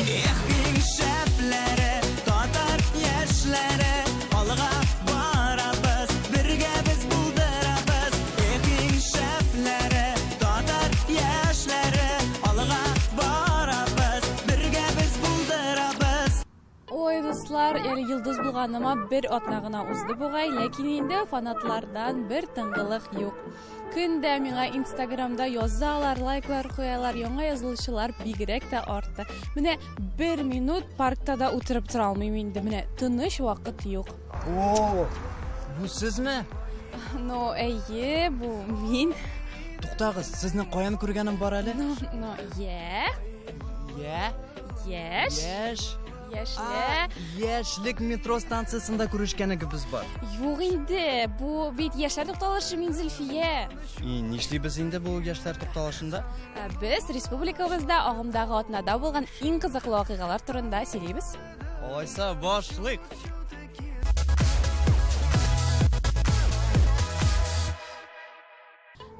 Ehking şəfləri, tatar yaşları, alğa barabız, birgə biz buldurabız. Ehking şəfləri, tatar yaşları, alğa barabız, birgə biz buldurabız. Ой, дуслар, әле йолдыз булганыма бер атна гына узды бугай, ләкин инде фанатлардан бер тыңгылык юк. Көндә миңа Инстаграмда язалар, лайклар куялар, яңа язылучылар бигрәк тә артты. Менә 1 минут паркта да утырып тора алмыйм инде. Менә тыныч вакыт юк. О, bu sizmi? Но әйе, бу мин. Туктагыз, сезне каян күргәнем бар әле? Но, я. Я. Яш. Яшле. Яшлек метро станциясында күрешкәнегез бар. Юк инде, бу бит яшьләр тукталышы, мин Зөлфия. Нишлибез инде бу яшьләр тукталышында? Без республикабызда агымдагы атнада булган иң кызыклы вакыйгалар турында сөйлибез. Алайса, башлык.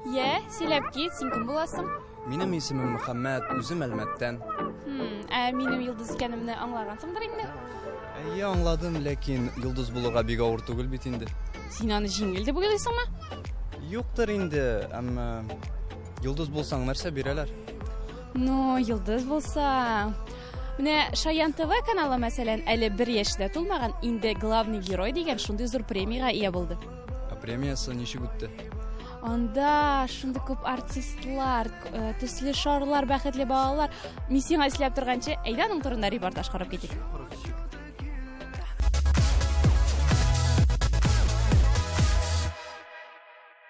Я, сөйләп кит, син кем буласың? Минем исемем Мөхәммәд, үзем Әлмәттән. Минем йолдыз икәнемне аңлагансыңдыр инде. Я аңладым, ләкин йолдыз булырга бик авыр түгел бит инде. Син аны җиңел дип уйлыйсыңмы? Юктыр инде, әмма йолдыз булсаң нәрсә бирәләр? Ну, йолдыз булса, менә Шаян ТВ каналы мәсәлән, әле 1 яшьтә тулмаган инде главный герой дигән шундый зур премиягә ия булды. Премиясы ничек үтте? Анда шундый күп артистлар, төсле шарлар, бәхетле балалар. Мин сиңа эсләп торганчы, әйдә аның турында репортаж карап китик.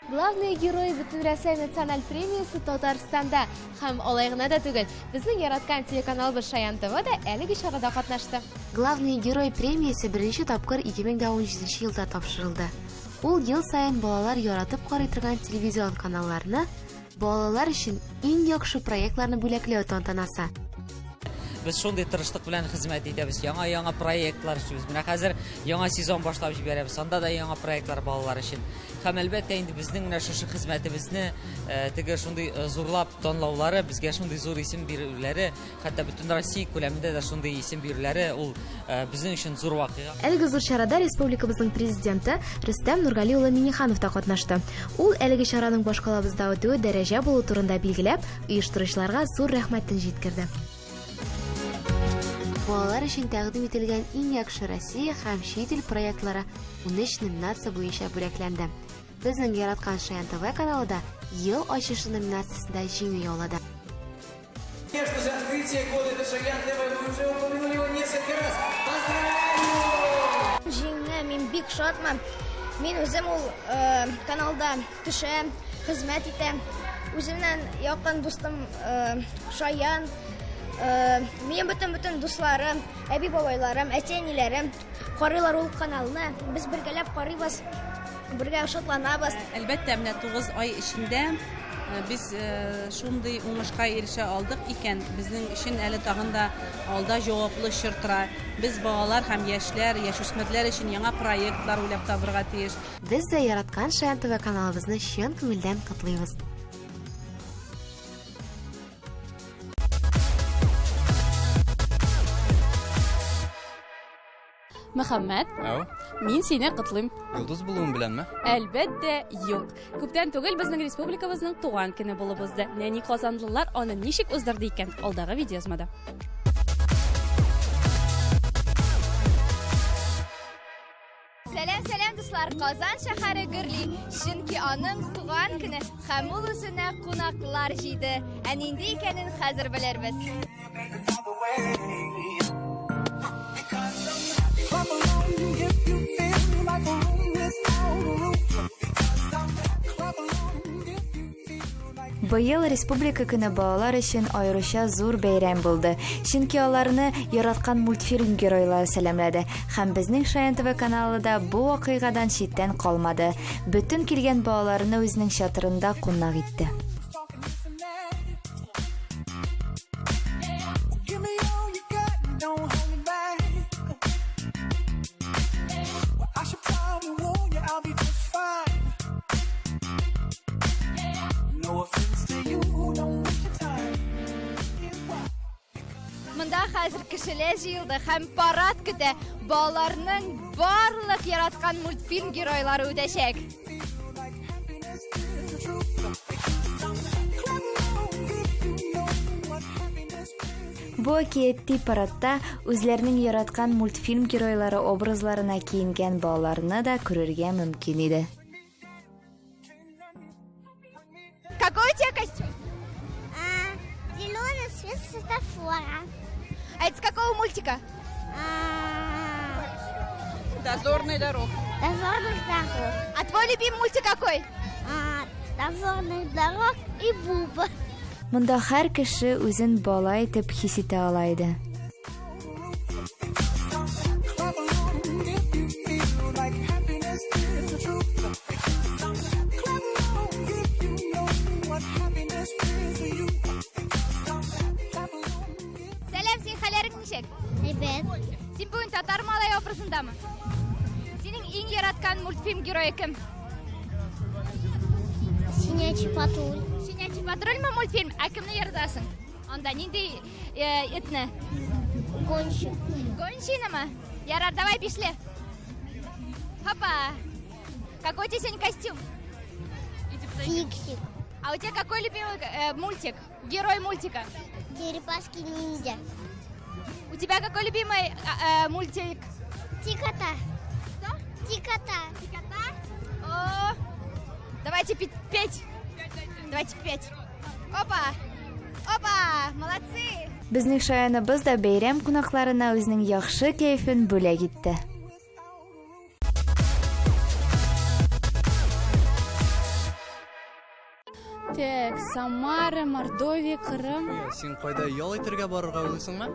Главный герой Бөтенроссия националь премиясы Татарстанда һәм алай гына да түгел. Безнең яраткан телеканалыбыз Шаян ТВ да әлеге чарада катнашты. Главный герой премиясе беренче тапкыр 2017 елда тапшырылды. Ул ел сайын балалар яратып карый торган телевизион каналларны балалар өчен иң яхшы проектларны бүләкләү тантанасы. Biz шундый тырышлык белән хезмәт итәбез. Яңа проектлар эшлибез. Менә хәзер яңа сезон башлап җибәрәбез. Анда да яңа проектлар балалар өчен. Һәм әлбәттә инде безнең менә шушы хезмәтебезне теге шундый зурлап танлаулары, безгә шундый зур исем бирүләре, хәтта бөтен Россия күләмендә дә шундый исем бирүләре ул безнең өчен зур вакыйга. Әлеге зур чарада республикабызның президенты Рөстәм Нургали улы Миңнеханов та катнашты. Ул әлеге чараның башкалабызда үтүе дәрәҗә булу турында билгеләп, оештыручыларга зур рәхмәтен җиткерде. Балалар өчен тәкъдим ителгән иң яхшы Россия һәм чит ил проектлары 13 номинация буенча бүләкләнде. Безнең яраткан Шаян ТВ каналы да ел ачышы номинациясында җиңү яулады. Конечно же, открытие года это Шаян ТВ, мы уже упомянули его несколько раз. Поздравляю! Җиңне мин бик шатмын. Мин үзем ул каналда төшәм, хезмәт итәм. Үземнән якын дустым Шаян, минем бөтен дусларым, әби бабайларым, әти-әниләрем карыйлар ул каналны. Без бергәләп карыйбыз, бергә шатланабыз. Әлбәттә, менә 9 ай эчендә biz шундый уңышка ирешә алдык икән. Безнең өчен әле тагын да алда җаваплы чор тора. Без балалар һәм яшьләр, яшүсмерләр өчен яңа проектлар уйлап табырга тиеш. Без дә яраткан Шаян ТВ каналыбызны чын күңелдән котлыйбыз. Мөхәммәд, мин сине котлыйм. Йолдыз булуым беләнме? Әлбәттә, юк. Күптән түгел безнең республикабызның туган көне булып узды. Нәни казанлылар аны ничек уздырды икән? Алдагы видеоязмада. Сәлам дуслар, Казан шәһәре гөрли, чөнки аның туган көне һәм ул үзенә кунаклар җыйды. Ә нинди икәнен хәзер белербез. Быел республика көне балалар өчен аеруча зур бәйрәм булды. Чөнки аларны яраткан мультфильм геройлары сәламләде. Һәм безнең Шаян ТВ каналы да бу вакыйгадан читтән калмады. Бүтән килгән балаларны үзенең чатырында кунак итте. хәзер кешеләр җыелды һәм парад көтә. Балаларның барлык яраткан мультфильм геройлары үтәчәк. Бу әкиятти парадта үзләренең яраткан мультфильм геройлары образларына киенгән балаларны да күрергә мөмкин иде. Какой у тебя костюм? Зеленый цвет светофора. А это с какого мультика? Дозорный дорог. Дозорных дорог. А твой любимый мультик какой? Дозорных дорог и Буба. Монда һәр кеше үзен бала итеп хис итә ала иде. Сәлам, син хәлләрең ничек? Ребят, Син бүген татар малай образындамы? Синең иң яраткан мультфильм герое кем? Щенячий патруль. Щенячий патрульмы мультфильм? А кемне яратасың? Анда нинди этне? Гонщик. Гонщинамы? Ярар, давай пишли. Хопа. Какой у тебя сегодня костюм? Фиксик. А у тебя какой любимый мультик? Герой мультика? Черепашки ниндзя. У тебя какой любимый мультик? Тикота. Что? Тикота. Тикота? О, давайте петь. Давайте петь. Опа! Опа! Молодцы! Безнең шаяныбыз да бәйрәм кунакларына үзенең яхшы кәефен бүләк итте. Так, Самара, Мордовия, Кырым. Син кайда ял итәргә барырга уйлыйсыңмы?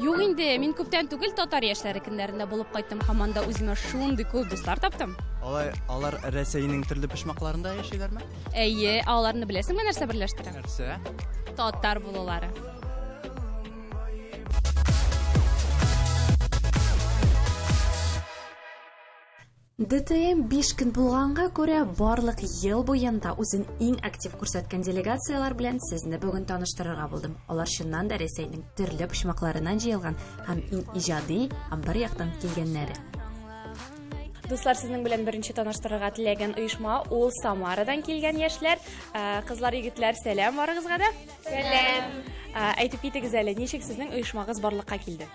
Юк инде, мин күптән түгел татар яшьләре көннәрендә булып кайттым. Һәм анда үземә шундый күп дуслар таптым. Алар Рәсәйнең төрле почмакларында яшиләрме? Әйе, аларны беләсеңме нәрсә берләштерә? Нәрсә? Татар булулары. ДТМ 5 көн булганга күрә барлык ел буенда үзен иң актив күрсәткән делегациялар белән сезне бүген таныштырырга булдым. Алар чыннан да Рәсәйнең төрле почмакларыннан җыелган һәм иң иҗади һәм бер яктан килгәннәре. Дуслар, сезнең белән беренче таныштырырга теләгән оешма ул Самарадан килгән яшьләр. Кызлар, егетләр, сәлам барыгызга да. Сәлам. Әйтеп китегез әле, ничек сезнең оешмагыз барлыкка килде?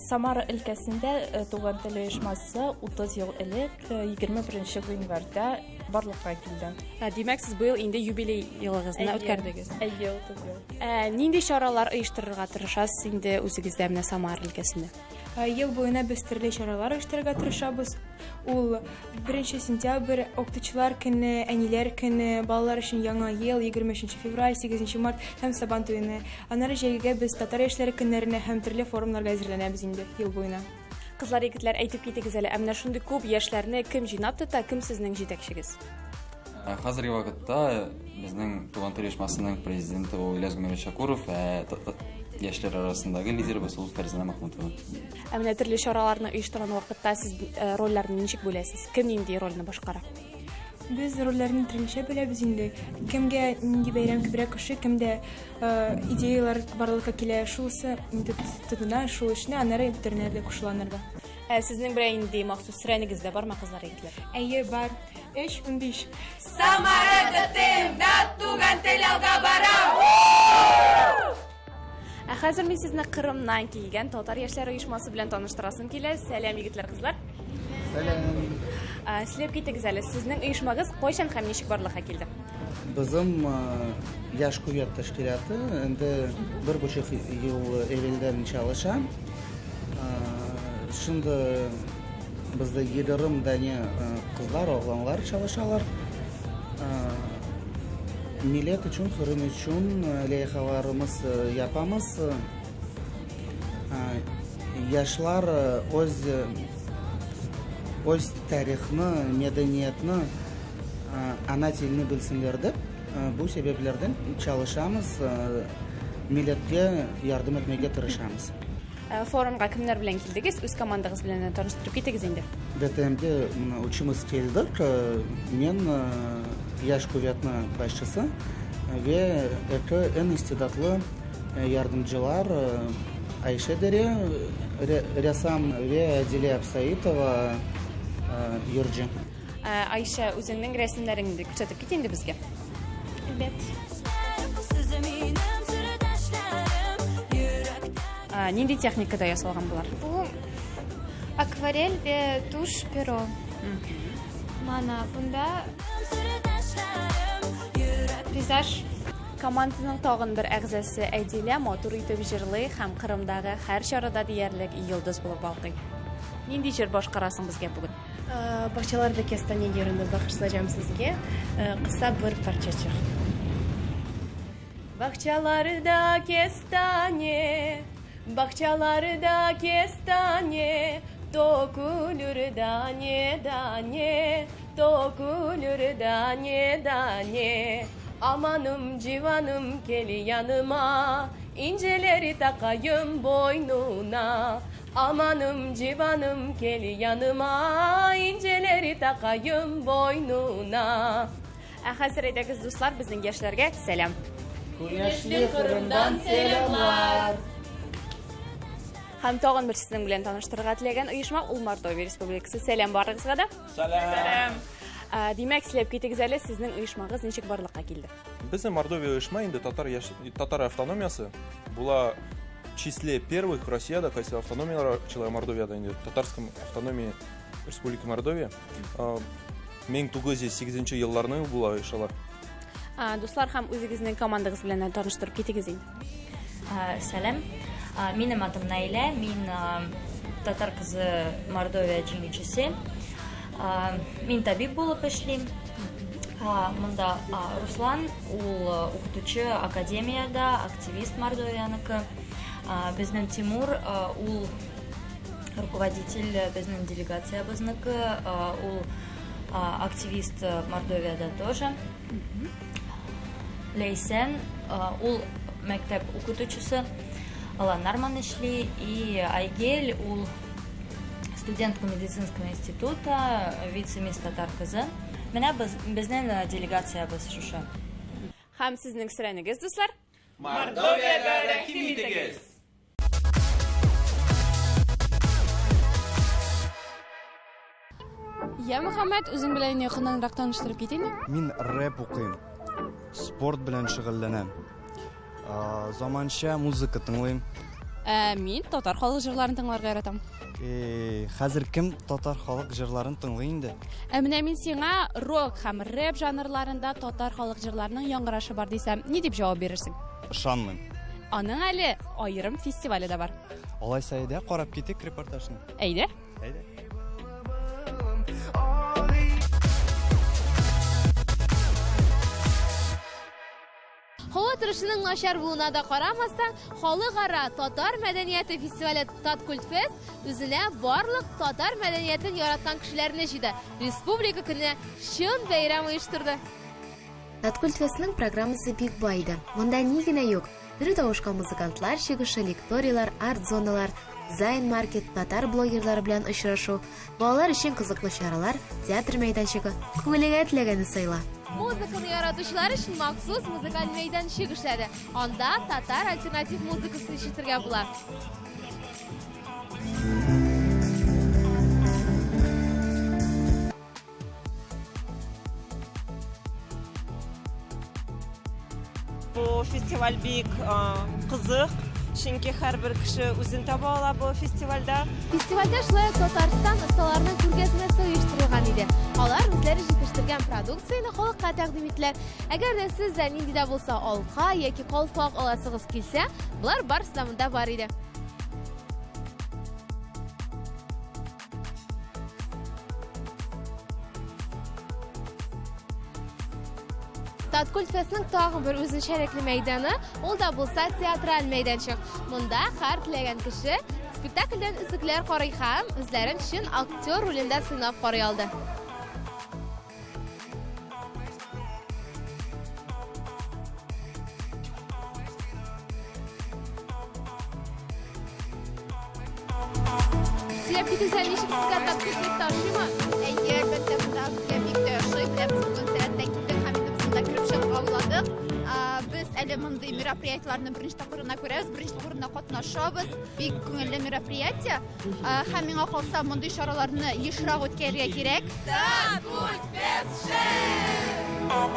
Самара өлкәсендә туган тел оешмасы 30 ел элек 21 гыйнварда барлыкка килде. Димәк, сез быел инде юбилей елыгызны үткәрдегез. Әйе, 30 ел. Нинди чаралар оештырырга тырышасыз инде үзегездә менә Самара өлкәсендә? Ел буена без төрле чаралар оештырырга тырышабыз. Ул 1 сентябрь укытучылар көне, әниләр көне, балалар өчен яңа ел 23 февраль, 8 март һәм Сабан туены. Аннары җәйгә без татар яшьләре көннәренә һәм төрле форумнарга әзерләнәбез инде ел буена. Кызлар, егетләр, әйтеп китегез әле, менә шундый күп яшьләрне кем җыйнап тота, кем сезнең җитәкчегез? Хәзерге вакытта безнең туган тел оешмасының президенты Ильяс Гумерович Шакуров, яшьләр арасындагы лидерыбыз ул Фәрзәнә Махмутова. Менә төрле чараларны оештырган вакытта сез рольләрне ничек бүләсез? Кем нинди рольне башкара? Без рольләрне төрлечә беләбез инде. Кемгә нинди бәйрәм күбрәк ошый, кемдә идеялар барлыкка килә, шулсы инде тотына, шул эшне аннары интернетта кушыланырга. Сезнең белән инде махсус сөрәнегез дә бармы, кызлар, егетләр? Әйе, бар. 3-15. Самара ДТМ-да туган тел алга бара! Хәзер мин сезне Кырымнан килгән татар яшьләр оешмасы белән таныштырасым килә. Сәлам, егетләр, кызлар. Сәлам. Сөйләп китегез әле, сезнең оешмагыз кайчан һәм ничек барлыкка килде? Безнең яшь куят тәшкилаты инде 1,5 ел элелдән çalışа. Шунда бездә 7 дәне кызлар, огланлар çalışалар. Millet için, Kırım için leyhalarımız yapamız. Yaşlar öz tarihini, medeniyetini, ana dilini bilsinler de bu sebeplerden çalışamız, millete yardım etmeye tırışamız. Forumga kimler bilan kildingiz? O'z komandagız bilan tanıştırıp ketdingiz endi. DTM'de uçumuz keldik. Men yaş kuvvetinin başçısı ve en istidatlı yardımcılar Айша Дарья, рәссам Әдилә Абсаитова, Юрджи. Айша, үзеңнең рәсемнәреңне күрсәтеп кит инде безгә. Нинди техникада ясалган булар? Бу акварель ве туш перо. Мана бунда пейзаж. Команданың тагын бер әгъзасы Әдилә матур итеп җырлый һәм Кырымдагы һәр чарада диярлек йолдыз булып балкый. Нинди җыр башкарасың безгә бүгін? Бакчаларда кестане yerinde багышлаҗам сезгә кыса бер парчачык. Бакчаларда кестане, бакчаларда кестане, токулur дане дане, токулur дане дане. Amanım civanım geli yanıma, inceleri takayım boynuna. Amanım civanım geli yanıma, inceleri takayım boynuna. Хәзер әйдәгез дуслар, безнең яшьләргә сәлам. Күңелле Кырымдан сәламлар. Һәм тагын бер сезнең белән таныштырырга теләгән оешма ул Мордовия Республикасы. Сәлам барыгызга да. Сәлам. Димәк, сөйләп китегез әле, сезнең оешмагыз ничек барлыкка килде? Безнең Мордовия оешма инде татар автономиясы. Була в числе первых в Россияда, кайсы автономиялар чыла Мордовияда инде татарском автономии Республика Мордовия. 1908 елларны була оешалар. Дуслар, һәм үзегезнең командагыз белән таныштырып китегез инде. Сәлам. Минем атым Наилә, мин татар кызы Мордовия җиңүчесе. Мин табиб булып эшлим. Монда Руслан, ул укытучы академияда, активист Мордовияныкы. Безнең Тимур, ул руководитель безнең делегациябызныкы, ул активист Мордовияда тоже. Лейсен, ул мәктәп укытучысы. Нарман эшли, и Айгель, ул студентка медицинского института, вице-мисс татар кызы. Менә безнең делегациябыз шушы. Һәм сезнең сөрәнегез, дуслар? Мордовиягә рәхим итегез. Я Мөхәммәд, үзең белән якыннанрак таныштырып китәме? Мин рэп укыйм. Спорт белән шөгыльләнәм. Заманча музыка тыңлыйм. Мин татар халык җырларын тыңларга яратам. Хәзер кем татар халык җырларын тыңлый инде? Менә мин сиңа рок һәм рэп жанрларында татар халык җырларының яңгырашы бар дисәм, ни дип җавап бирерсең? Ышанмыйм. Аның әле аерым фестивале дә бар. Алайса әйдә, карап китик репортажны. Әйдә. Әйдә. Һава торышының начар булуына да карамастан, халыкара татар мәдәнияте фестивале Таткультфест үзенә барлык татар мәдәниятен яраткан кешеләрне җыйды. Республика көненә чын бәйрәм оештырды. Таткультфестның программасы бик бай иде. Монда ни генә юк. Төрле тавышкан музыкантлар чыгышы, лекториялар, арт-зоналар, дизайн-маркет, татар блогерлары белән очрашу, балалар өчен кызыклы чаралар, театр мәйданчыгы, күңелеңә теләгәнне сайла. Музыканы яратучылар өчен махсус музыкаль мәйданчык эшләде. Анда татар альтернатив музыкасын ишетергә була. Бу фестиваль бик кызык, чөнки һәрбер кеше үзен таба ала бу фестивальдә. Фестивальдә шулай ук Татарстан осталарының күргәзмәсе оештырылган иде. Алар үзләре җитештергән продукцияне халыкка тәкъдим иттеләр. Әгәр дә сез дә нинди дә булса алка яки калфак аласыгыз килсә, булар барысы да монда бар иде. Таткультфестның тагын бер үзенчәлекле мәйданы, ул да булса театраль мәйданчык. Монда һәр теләгән кеше спектакльдән үзекләр карый һәм үзләрен чын актер ролендә сынап карый алды. Сөйләп китәсәң, ничек сезгә Таткультфест ташыймы? Әйе, әлбәттә, монда бик тә ошый. Без бүген сәгатьтә киттек һәм инде бездә кирип чыгып ауладык. Без әле мондый мероприятиеларны беренче тапкырына күрәбез, беренче тапкырына катнашабыз. Бик күңелле мероприятие. Һәм миңа калса мондый чараларны ешрак үткәрергә кирәк.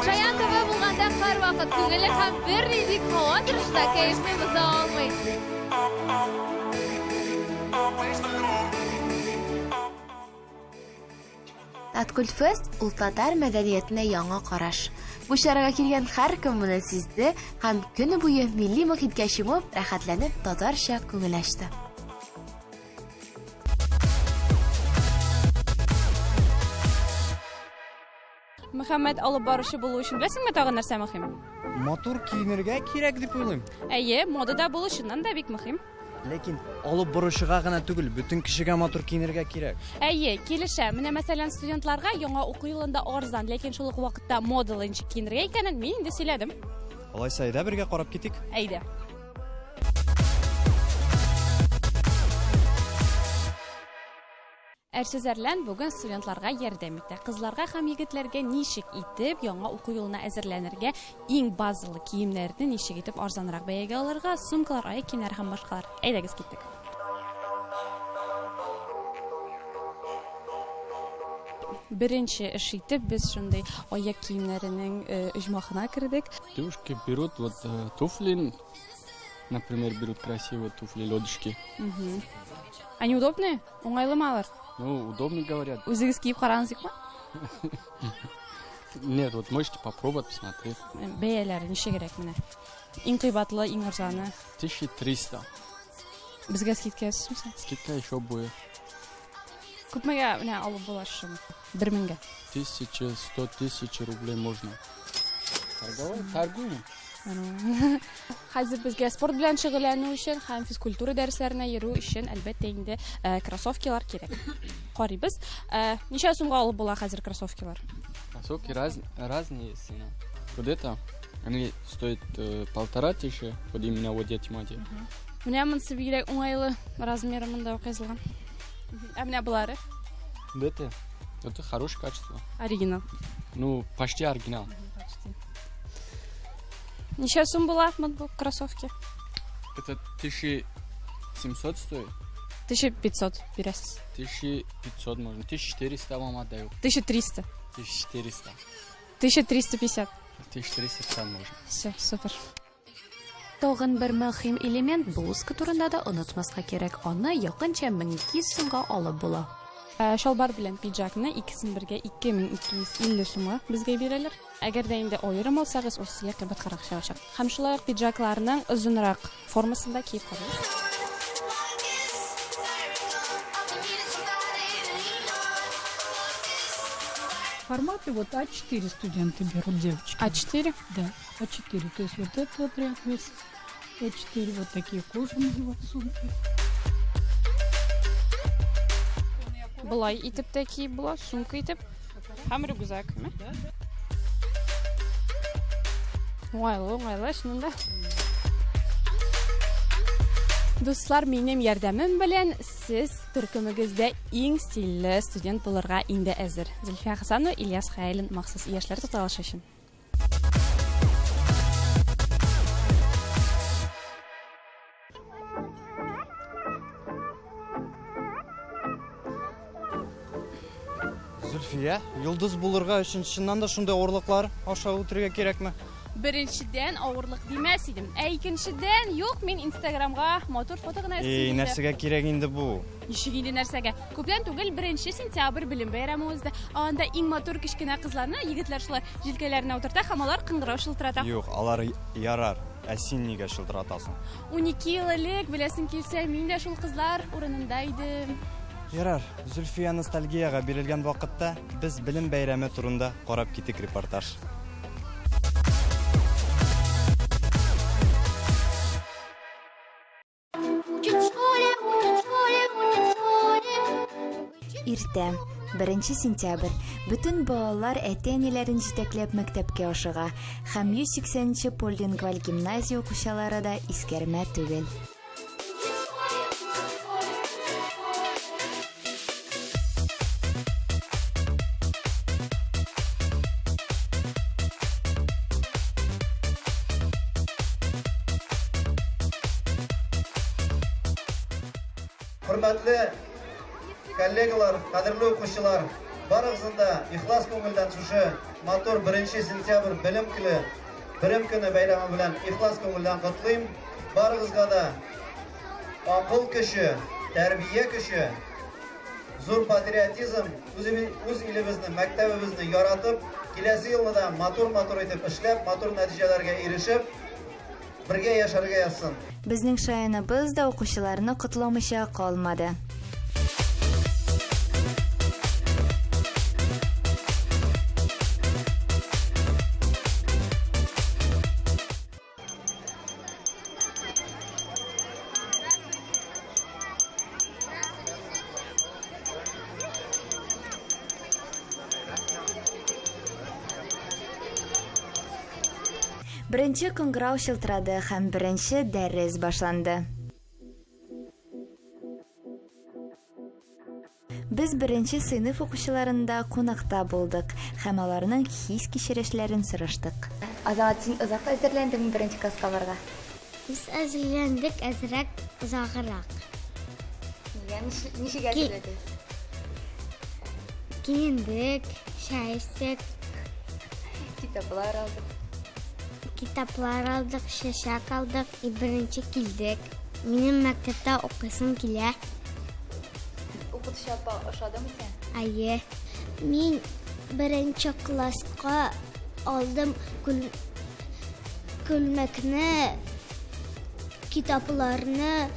Шаян ТВ булганда һәрвакыт күңелле һәм бернинди куанычлы кәефне боза алмый. Таткульт фест ул татар мәдәниятенә яңа караш. Бу чарага килгән һәркем моны сизде һәм көне буе милли мөхиткә чумып, рәхәтләнеп татарча күңел ачты. Мөхәммәд алып баручы булу өчен беләсеңме тагын нәрсә мөһим? Матур киенергә кирәк дип уйлыйм. Әйе, модада булу чыннан да бик мөһим. Ләкин алып баручыга гына түгел, бөтен кешегә матур киенергә кирәк. Әйе, килешә. Менә мәсәлән, студентларга яңа уку елында арзан, ләкин шул ук вакытта модалы ничек киенергә икәнен мин инде сөйләдем. Алайса, әйдә бергә карап китик. Әйдә. Әрсезәрлән бүген студентларга ярдәм итә. Кызларга һәм егетләргә ничек итеп яңа уку елына әзерләнергә, иң базалы киемнәрне ничек итеп арзанрак бәягә алырга, сумкалар, аяк киемнәре һәм башкалар. Әйдәгез киттек. Беренче эш итеп без шундый аяк киемнәренең оҗмахына кердек. Девушки берут туфли, например, берут красивые туфли, лодочки. Они удобные? Уңайлымы алар? Ну, удобно говорят. Үзегез киеп карагызыкмы? Нет, вот можете попробовать, посмотреть. Бәяләре ничегрәк менә? Иң кыйбатлы, иң арзаны. 1300. Безгә скидка ясыйсызмы? Скидка еще будет. Күпмегә менә алып булашым? 1000-гә. 1100, 1000 рублей можно. Торгуем. Хәзер безгә спорт белән шөгыльләнү өчен һәм физкультура дәресләренә йөрү өчен әлбәттә инде кроссовкалар кирәк. Карыйбыз. Ничә сумга алып була хәзер кроссовкалар? Кроссовки разные цены. Вот это, они стоят 1500, вот именно вот эти модели. Менә монсы бигрәк уңайлы размеры монда ук язылган. Ә менә булары? Это хорошее качество. Оригинал. Ну, почти оригинал. Ничә сум була бу кроссовки? Это 1700 стоит. 1500 бирәсез. 1500 можно. 1400 вам отдаю. 1300. 1400. 1350. 1350 можно. Все, супер. Тагын бер мөһим элемент блузка турында да онытмаска кирәк. Аны якынча 1200 сумга алып була. Шалбар белән пиджакны икесен бергә 2250 сумга безгә бирәләр. Әгәр дә инде аерым алсагыз, ул сезгә кыйбаткарак чыгачак. Һәм шулай ук пиджакларның озынрак формасында киеп карагыз. Форматы вот А4 студенты берут, девочки. А4? Да, А4. То есть вот этот вот ряд весь А4, вот такие кожаные вот сумки. Булай итеп тә киеп була, сумка итеп. Һәм рюкзак. Уңайлы, шунда. Дуслар, минем ярдәмем белән сез төркемегездә иң стильле студент булырга инде әзер. Зөлфия Хасанова, Ильяс Хәйлин махсус яшьләр туталышы өчен. Зөлфия, йолдыз булырга өчен чыннан да шундай авырлыклар аша үтәргә кирәкме? Беренчедән авырлык димәс идем. Икенчедән, юк, мин Инстаграмга матур фото гына ясыйм. Нәрсәгә кирәк инде бу? Ничек инде нәрсәгә? Күптән түгел 1 сентябрь белем бәйрәме узды. Анда иң матур кичкенә кызларны егетләр шулар җилкәләренә утырта һәм алар кыңгырау шылтырата. Юк, алар ярар. Ә син нигә шылтыратасың? 12 ел элек беләсең килсә, мин дә шул кызлар урынында идем. Ярар, Зөлфия ностальгияга бирелгән вакытта без белем бәйрәме турында карап китик репортаж. Иртә, 1 сентябрь. Бүтән балалар әти-әниләрен җитәкләп мәктәпкә ашыга. Һәм 180-нче полингваль гимназия укучылары да искәрмә түгел. Hürmetli kollegalar, qadrli o'quvchilar, barig'izda ixlos ko'ngildan shu motor 1-sentyabr bilim kuni bayrami bilan ixlos ko'ngildan qutlayman. Barig'izga da aql kuchi, tarbiya kuchi, zo'r patriotizm, o'z elimizni, maktabimizni yaratib, kelasi yilda motor etib ishlab, motor natijalarga erishib, birga yasharga yazsin. Bizning shayanimiz da o'quvchilarni qutlamoqcha qolmadi. Birinchi qo'ng'iroq shiltiradi ham birinchi dars boshlandi. Biz birinchi sinf o'quvchilarida qo'noqda bo'ldik, ham ularning his-kechirishlarini so'rashdik. Azoat, sen uzoqqa hazırlandingmi birinchi kursga borga? Biz hazırlandık, azraq uzoqroq. Nechga hazırladingiz? Kiyindik, shayishdik, kitoblar oldik. Kitaplar aldık, şaşak aldık, birinci kildik. Benim maktabda okuysam kile. Okutuş aşağıda mı sen? Hayır. Ben birinci klaska aldım külmekni, kitaplarını.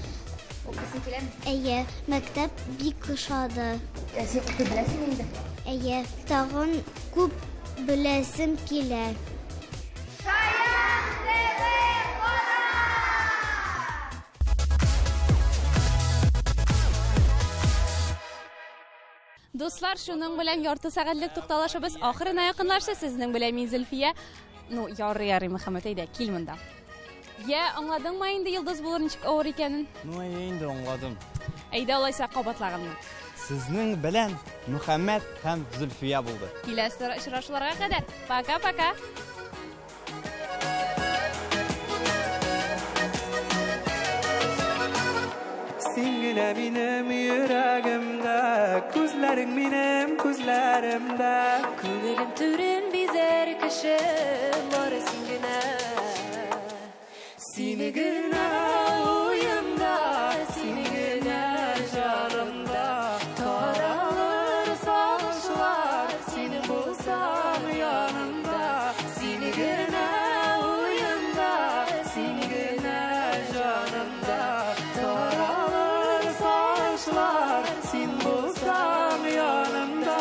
Okusun kile mi? Hayır. Maktab bir kışadı. Sen okuyabilesin indi? Hayır. Tağın küp bilesim kile. Dostlar, şunun bilan yorti saatlik to'xtalishimiz oxirina yaqinlashdi. Sizning bilan men Zulfiya, Yori Muhammad ayda kelmanda. Ya, anladingmi endi Yıldız Bulurnichik o'g'ir ekanin? Endi anladim. Ayda olaysa qobatlag'inmi? Sizning bilan Muhammad ham Zulfiya bo'ldi. Kelasi uchrashuvlarga qadar. Paka. Singine benim yüreğimde, gözlerin benim gözlerimde. Күңелем түрен безер кешем бар сиңгенә. Seni gene oyumda, seni gene canımda. Taralır sağışlar, seni bulsam yanımda. Seni gene oyumda, seni gene canımda. Taralır sağışlar, seni bulsam yanımda.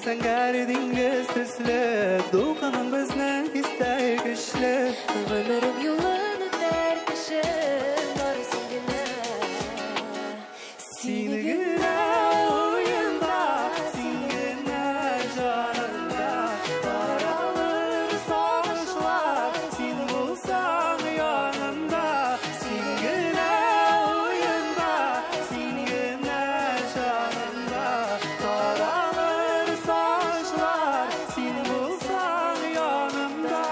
Sen dengiz tüslü, doğanın bizden istek güçlü. Ömrüm yolunu terkişim var singine. Seni güne oyunda, seni güne canımda. Daralır savaşlar, seni bulsam yanımda. Seni güne oyunda, seni güne canımda. Daralır savaşlar, seni bulsam yanımda.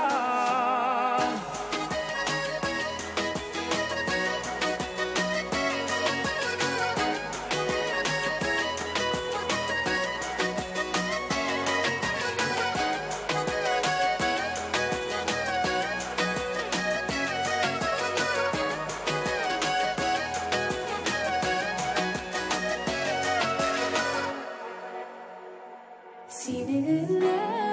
Seni güne